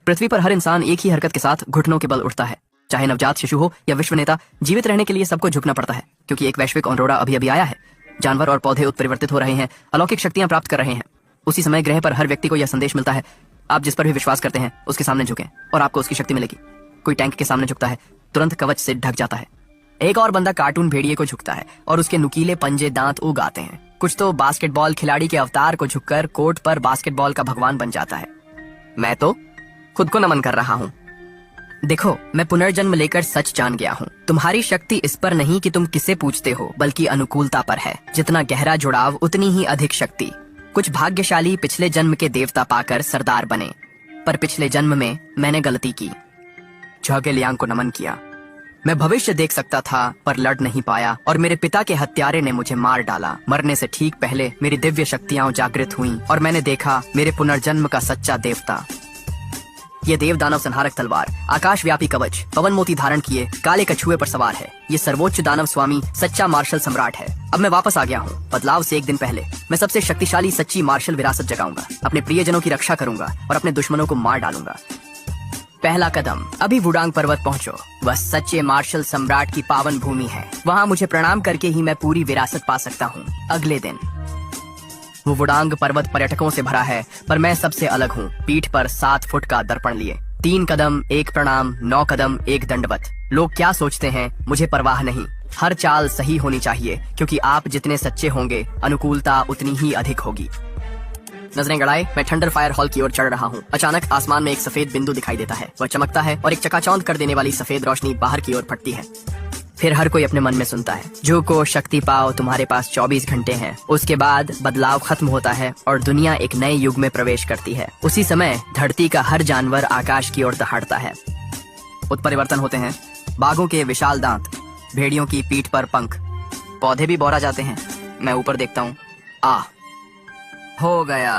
पृथ्वी पर हर इंसान एक ही हरकत के साथ घुटनों के बल उठता है। चाहे नवजात शिशु हो या विश्व नेता, जीवित रहने के लिए सबको झुकना पड़ता है, क्योंकि एक वैश्विक ऑनरोड़ा अभी अभी आया है। जानवर और पौधे उत्परिवर्तित हो रहे हैं, अलौकिक शक्तियां प्राप्त कर रहे हैं। उसी समय ग्रह पर हर व्यक्ति को यह संदेश मिलता है, आप जिस पर भी विश्वास करते हैं उसके सामने झुकें और आपको उसकी शक्ति मिलेगी। कोई टैंक के सामने झुकता है, तुरंत कवच से ढक जाता है। एक और बंदा कार्टून भेड़िए को झुकता है और उसके नुकीले पंजे दांत उग आते हैं। कुछ तो बास्केटबॉल खिलाड़ी के अवतार को झुककर कोर्ट पर बास्केटबॉल का भगवान बन जाता है। मैं तो खुद को नमन कर रहा हूँ। देखो, मैं पुनर्जन्म लेकर सच जान गया हूँ। तुम्हारी शक्ति इस पर नहीं कि तुम किसे पूजते हो, बल्कि अनुकूलता पर है। जितना गहरा जुड़ाव उतनी ही अधिक शक्ति। कुछ भाग्यशाली पिछले जन्म के देवता पाकर सरदार बने, पर पिछले जन्म में मैंने गलती की। झोंके लियांग को नमन किया। मैं भविष्य देख सकता था पर लड़ नहीं पाया और मेरे पिता के हत्यारे ने मुझे मार डाला। मरने से ठीक पहले मेरी दिव्य शक्तियां जागृत हुईं और मैंने देखा मेरे पुनर्जन्म का सच्चा देवता। ये देव दानव संहारक तलवार, आकाश व्यापी कवच, पवन मोती धारण किए काले कछुए पर सवार है। ये सर्वोच्च दानव स्वामी सच्चा मार्शल सम्राट है। अब मैं वापस आ गया हूँ। बदलाव से एक दिन पहले मैं सबसे शक्तिशाली सच्ची मार्शल विरासत जगाऊंगा, अपने प्रियजनों की रक्षा करूंगा और अपने दुश्मनों को मार डालूंगा। पहला कदम, अभी वुडांग पर्वत पहुंचो। वह सच्चे मार्शल सम्राट की पावन भूमि है। वहाँ मुझे प्रणाम करके ही मैं पूरी विरासत पा सकता हूँ। अगले दिन वो वुडांग पर्वत पर्यटकों से भरा है, पर मैं सबसे अलग हूँ। पीठ पर 7 फुट का दर्पण लिए, 3 कदम 1 प्रणाम, 9 कदम 1 दंडवत। लोग क्या सोचते हैं मुझे परवाह नहीं। हर चाल सही होनी चाहिए, क्योंकि आप जितने सच्चे होंगे अनुकूलता उतनी ही अधिक होगी। नजरें गड़ाए मैं थंडर फायर हॉल की ओर चढ़ रहा हूँ। अचानक आसमान में एक सफेद बिंदु दिखाई देता है। वह चमकता है और एक चकाचौंध कर देने वाली सफेद रोशनी बाहर की ओर फटती है। फिर हर कोई अपने मन में सुनता है, जो को शक्ति पाओ, तुम्हारे पास 24 घंटे हैं। उसके बाद बदलाव खत्म होता है और दुनिया एक नए युग में प्रवेश करती है। उसी समय धरती का हर जानवर आकाश की ओर दहाड़ता है। उत्परिवर्तन होते हैं, बाघों के विशाल दांत, भेड़ियों की पीठ पर पंख, पौधे भी बौरा जाते हैं। मैं ऊपर देखता हूँ, हो गया।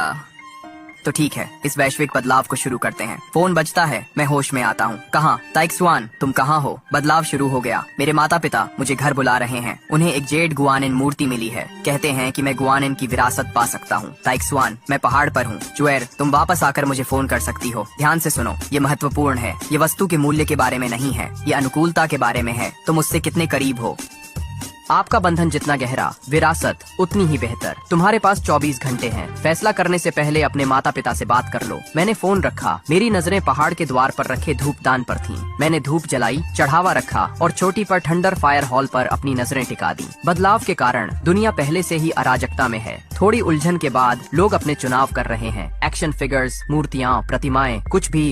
तो ठीक है, इस वैश्विक बदलाव को शुरू करते हैं। फोन बजता है, मैं होश में आता हूँ। कहाँ? ताइक्सुआन, तुम कहाँ हो? बदलाव शुरू हो गया। मेरे माता पिता मुझे घर बुला रहे हैं। उन्हें एक जेड गुआनिन मूर्ति मिली है। कहते हैं कि मैं गुआनिन की विरासत पा सकता हूँ। ताइक्सुआन, मैं पहाड़ पर हूँ। जुएर, तुम वापस आकर मुझे फोन कर सकती हो। ध्यान से सुनो, ये महत्वपूर्ण है। ये वस्तु के मूल्य के बारे में नहीं है, ये अनुकूलता के बारे में है। तुम उससे कितने करीब हो। आपका बंधन जितना गहरा, विरासत उतनी ही बेहतर। तुम्हारे पास 24 घंटे हैं। फैसला करने से पहले अपने माता पिता से बात कर लो। मैंने फोन रखा। मेरी नजरें पहाड़ के द्वार पर रखे धूपदान पर थीं। मैंने धूप जलाई, चढ़ावा रखा और चोटी पर थंडर फायर हॉल पर अपनी नजरें टिका दी। बदलाव के कारण दुनिया पहले से ही अराजकता में है। थोड़ी उलझन के बाद लोग अपने चुनाव कर रहे हैं। एक्शन फिगर्स, मूर्तियाँ, प्रतिमाएं, कुछ भी